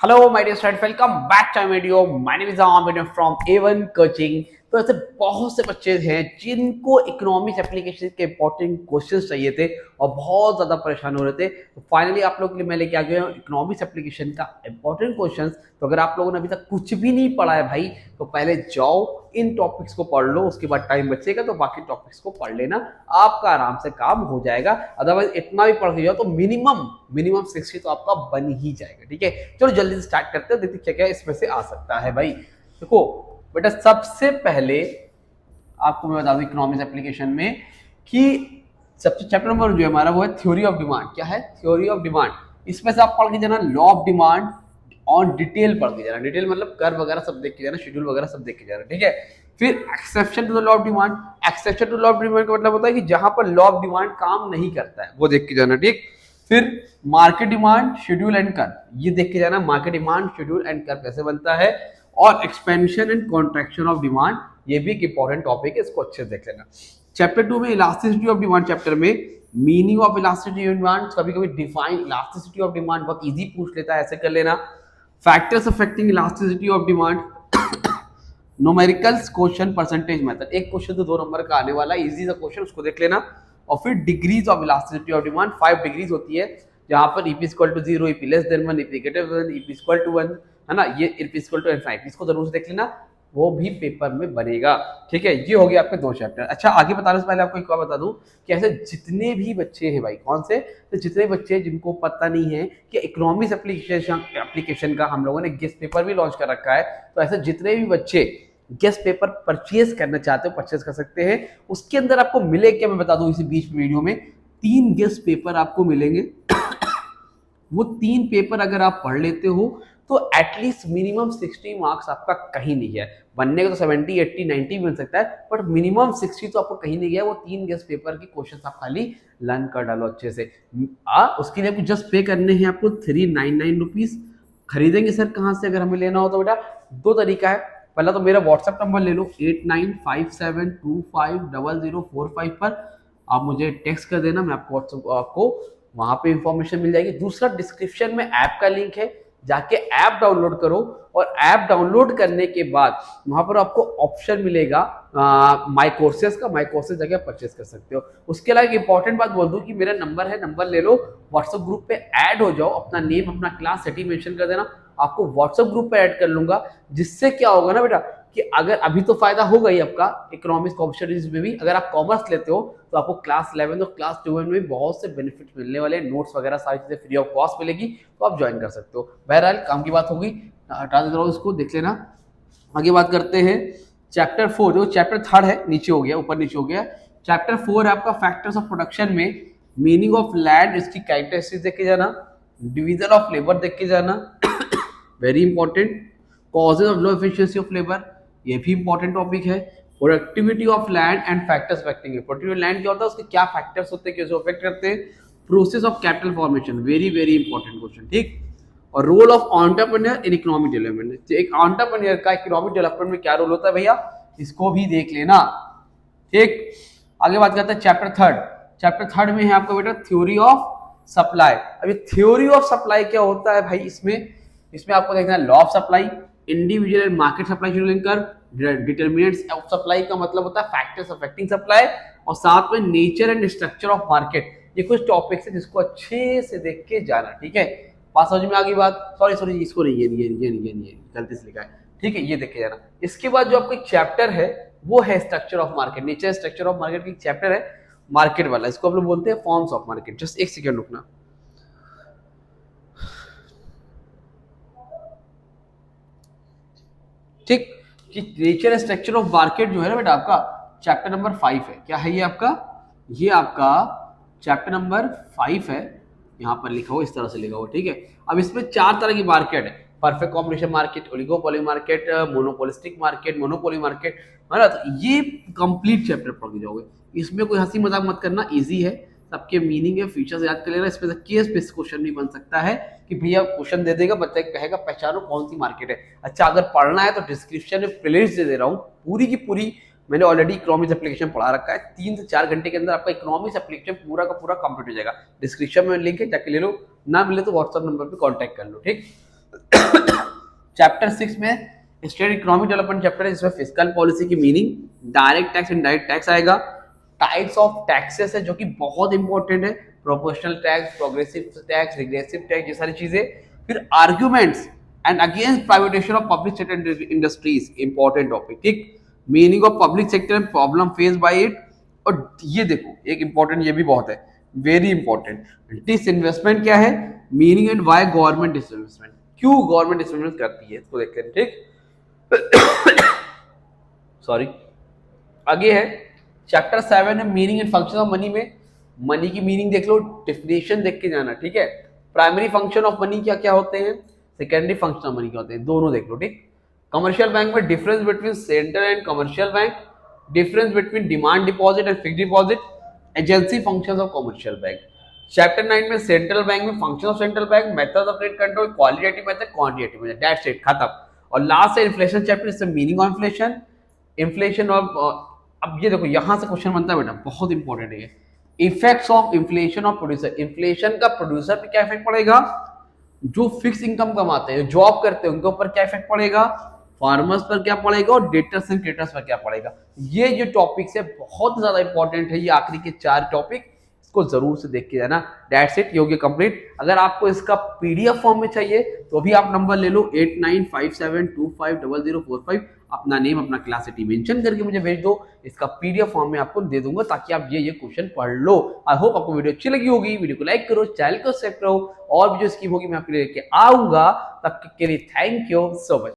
Hello my dear student, welcome back to my video. My name is Aamir from A1 coaching. तो ऐसे बहुत से बच्चे हैं जिनको इकोनॉमिक्स एप्लीकेशन के इंपॉर्टेंट क्वेश्चंस चाहिए थे और बहुत ज्यादा परेशान हो रहे थे। तो फाइनली आप लोगों के लिए मैं लेके आ गया हूँ इकोनॉमिक्स एप्लीकेशन का इंपॉर्टेंट क्वेश्चंस। तो अगर आप लोगों ने अभी तक कुछ भी नहीं पढ़ा है भाई, तो पहले जाओ इन टॉपिक्स को पढ़ लो, उसके बाद टाइम बचेगा तो बाकी टॉपिक्स को पढ़ लेना, आपका आराम से काम हो जाएगा। अदरवाइज इतना भी पढ़ के जाओ तो मिनिमम मिनिमम 60 तो आपका बन ही जाएगा। ठीक है, चलो जल्दी से स्टार्ट करते हैं, देखते क्या क्या इसमें से आ सकता है। भाई देखो बेटा, सबसे पहले आपको मैं बता दूं इकोनॉमिक्स एप्लीकेशन में कि सबसे चैप्टर नंबर जो है हमारा वो है थ्योरी ऑफ डिमांड। क्या है? Theory of demand. इसमें से आप पढ़ के जाना लॉ ऑफ डिमांड और डिटेल पढ़ के जाना। डिटेल मतलब कर वगैरह सब देख के जाना, शेड्यूल वगैरह सब देख के जाना। ठीक है, फिर exception to the law of demand. Exception to law of demand का मतलब होता है कि जहां पर लॉ ऑफ डिमांड काम नहीं करता है वो देख के जाना। ठीक, फिर मार्केट डिमांड, शेड्यूल एंड कर, ये देख के जाना मार्केट डिमांड, शेड्यूल एंड कर कैसे बनता है। और expansion and contraction of demand, ये भी एक इंपॉर्टेंट टॉपिक है, इसको अच्छे से देख लेना। चैप्टर 2 में इलास्टिसिटी ऑफ डिमांड चैप्टर में meaning of elasticity of demand, कभी कभी डिफाइन इलास्टिसिटी ऑफ डिमांड बहुत इजी पूछ लेता है, ऐसे कर लेना। Factors affecting elasticity of demand, numericals question percentage method, एक क्वेश्चन तो 2 नंबर का आने वाला है, इजी सा क्वेश्चन, उसको देख लेना। और फिर degrees of elasticity of demand, 5 degrees होती है, जहां पर EP equal to 0, EP less than 1, EP greater than 1, EP equal to 1, है ना, ये ईपी इक्वल टू इनफाइनाइट, इसको जरूर से देख लेना, वो भी पेपर में बनेगा। ठीक है, ये हो गया आपके 2 चैप्टर। अच्छा, आगे बताने से पहले आपको एक बात बता दूं कि ऐसे जितने भी बच्चे हैं भाई, कौन से, तो जितने बच्चे जिनको पता नहीं है कि इकोनॉमिक्स एप्लीकेशन का हम लोगों ने गेस्ट पेपर भी लॉन्च कर रखा है, तो ऐसे जितने भी बच्चे गेस्ट पेपर परचेज करना चाहते हो परचेज कर सकते हैं। उसके अंदर आपको मिले क्या, मैं बता दूं इसी बीच वीडियो में, 3 गेस्ट पेपर आपको मिलेंगे। वो 3 पेपर अगर आप पढ़ लेते हो तो एटलीस्ट मिनिमम 60 मार्क्स आपका कहीं नहीं गया। बनने का तो 70, 80, 90 भी बन सकता है, बट मिनिमम 60 तो आपको कहीं नहीं गया। वो 3 गेस्ट पेपर के क्वेश्चन आप खाली लर्न कर डालो अच्छे से। उसके लिए आपको जस्ट पे करने हैं आपको 399 रुपीज। खरीदेंगे सर कहाँ से अगर हमें लेना हो तो बेटा 2 तरीका है। पहला तो मेरा व्हाट्सएप नंबर ले लो 8957250045 पर, आप मुझे टेक्स्ट कर देना, मैं आपको वहां पे इंफॉर्मेशन मिल जाएगी। दूसरा, डिस्क्रिप्शन में ऐप का लिंक है, जाके ऐप डाउनलोड करो और ऐप डाउनलोड करने के बाद वहां पर आपको ऑप्शन मिलेगा माई कोर्सेज का, माई कोर्सेज जाके परचेस कर सकते हो। उसके अलावा एक इंपॉर्टेंट बात बोल दूं कि मेरा नंबर है, नंबर ले लो, व्हाट्सएप ग्रुप पे ऐड हो जाओ, अपना नेम अपना क्लास सिटी मेंशन कर देना, आपको व्हाट्सएप ग्रुप पे ऐड कर लूंगा। जिससे क्या होगा ना बेटा कि अगर अभी तो फायदा होगा ही आपका इकोनॉमिक्स कॉम्पिटिशन में भी, अगर आप कॉमर्स लेते हो तो आपको क्लास 11 और क्लास 12 में भी बहुत से बेनिफिट मिलने वाले, नोट्स वगैरह सारी चीजें फ्री ऑफ कॉस्ट मिलेगी, तो आप ज्वाइन कर सकते हो। बहरहाल काम की बात होगी, हटा देता हूं इसको, देख लेना। आगे बात करते हैं चैप्टर 4, जो चैप्टर 3 है, नीचे हो गया, ऊपर नीचे हो गया। चैप्टर 4 है आपका फैक्टर्स ऑफ प्रोडक्शन में मीनिंग ऑफ लैंड, इसकी कैरेक्टरिस्टिक्स देख के जाना, डिवीजन ऑफ लेबर देख के जाना, very important. Causes of low efficiency of labour, ये भी इंपॉर्टेंट टॉपिक है। Productivity of land and factors affecting it, productivity land क्या होता है, उसके क्या फैक्टर्स होते हैं, कैसे अफेक्ट करते हैं। Process of capital formation, very very important question. ठीक, और role of entrepreneur in economic development, एक एंटरप्रेन्योर का इकोनॉमिक डेवलपमेंट में क्या रोल होता है भैया, इसको भी देख लेना। ठीक, आगे बात करते हैं चैप्टर 3। चैप्टर 3 में है आपको बेटा थ्योरी ऑफ सप्लाई। अभी थ्योरी ऑफ सप्लाई क्या होता है भाई, इसमें आपको देखना है law of supply, individual and market supply scheduling कर, डिटरमिनेंट्स ऑफ सप्लाई का मतलब होता है फैक्टर्स अफेक्टिंग सप्लाई, और साथ में nature and structure of market. ये कुछ टॉपिक्स है जिसको अच्छे से देख के जाना। ठीक है, बात समझ में आ गई बात, सॉरी इसको नहीं, ये गलती से लिखा है। ठीक है, ये देख के जाना। इसके बाद जो आपको एक चैप्टर है वो है structure of market, nature structure of market की चैप्टर है, मार्केट वाला, इसको हम लोग बोलते हैं फॉर्म्स ऑफ मार्केट। जस्ट एक सेकंड रुकना। ठीक, कि नेचर स्ट्रक्चर ऑफ मार्केट जो है ना बेटा आपका चैप्टर नंबर 5 है। क्या है ये आपका चैप्टर नंबर 5 है, यहाँ पर लिखा हो, इस तरह से लिखा हो। ठीक है, अब इसमें 4 तरह की मार्केट है, perfect combination market, oligopoly market, monopolistic market, monopoly market, है ना। तो ये कंप्लीट चैप्टर पढ़ के जाओगे, इसमें कोई हंसी मजाक मत करना, इजी है, सबके मीनिंग है, फीचर्स याद कर लेना। इसमें केस बेस्ड क्वेश्चन भी बन सकता है कि भैया क्वेश्चन दे देगा, बच्चा कहेगा पहचानो कौन सी मार्केट है। अच्छा, अगर पढ़ना है तो डिस्क्रिप्शन में प्लेलिस्ट दे रहा हूँ पूरी की पूरी, मैंने ऑलरेडी इकोनॉमिक्स एप्लीकेशन पढ़ा रखा है, 3 से 4 घंटे के अंदर आपका इकोनॉमिक्स एप्लीकेशन पूरा का पूरा कंप्लीट हो जाएगा। डिस्क्रिप्शन में लिंक है, जाके ले लो, ना मिले तो व्हाट्सएप नंबर पे कांटेक्ट कर लो। ठीक, चैप्टर 6 में स्टेट इकोनॉमिक डेवलपमेंट चैप्टर है, जिसमें फिस्कल पॉलिसी की meaning, direct tax, indirect tax आएगा, टाइप्स ऑफ टैक्सेस है जो कि बहुत इंपॉर्टेंट है, proportional tax, progressive tax, regressive tax, ये सारी चीजें, फिर arguments and against privatization of public sector industries, important topic, ठीक, meaning of public sector and problem face by it, और ये देखो एक इंपॉर्टेंट, ये भी बहुत है, वेरी इंपॉर्टेंट, डिसइन्वेस्टमेंट क्या है, meaning and why government disinvestment, क्यों गवर्नमेंट डिसइन्वेस्टमेंट करती है, इसको देखते हैं, ठीक। सॉरी, आगे है चैप्टर 7 है meaning and function of money, में मनी की मीनिंग देख लो, डिफिनेशन देख के जाना, ठीक है। प्राइमरी फंक्शन ऑफ मनी क्या क्या होते हैं, सेकेंडरी फंक्शन ऑफ मनी क्या होते हैं, दोनों देख लो, ठीक। कमर्शियल बैंक में difference between central and commercial bank, difference between demand deposit and fixed deposit, agency functions of commercial bank. Chapter 9 में सेंट्रल बैंक में function of central bank, method of rate control, qualitative method, quantitative method, that's it, खत्म। और last है inflation chapter, इससे meaning of inflation, inflation of, अब ये देखो यहां से क्वेश्चन बनता है बेटा, बहुत इंपॉर्टेंट है, effects of inflation of producer, inflation का प्रोड्यूसर पे क्या इफेक्ट पड़ेगा, जो फिक्स इनकम कमाते हैं, जॉब करते हैं, उनके ऊपर क्या इफेक्ट पड़ेगा, फार्मर्स पर क्या पड़ेगा, और डेटर्स एंड क्रेडिटर्स पर क्या पड़ेगा। ये जो टॉपिक्स है बहुत ज्यादा इंपॉर्टेंट है, ये आखिरी के 4 टॉपिक, इसको जरूर से देख के जाना। दैट्स इट, ये हो गया कंप्लीट। अगर आपको इसका पीडीएफ फॉर्म में चाहिए तो भी आप नंबर ले लो 8957250045, अपना नेम, अपना क्लास सिटी मेंशन करके मुझे भेज दो, इसका पीडीएफ फॉर्म में आपको दे दूंगा, ताकि आप ये क्वेश्चन पढ़ लो। आई होप आपको वीडियो अच्छी लगी होगी, वीडियो को लाइक करो, चैनल को सब्सक्राइब करो, और भी जो स्कीम होगी मैं आपके लिए लेके आऊंगा। तब के लिए थैंक यू सो मच।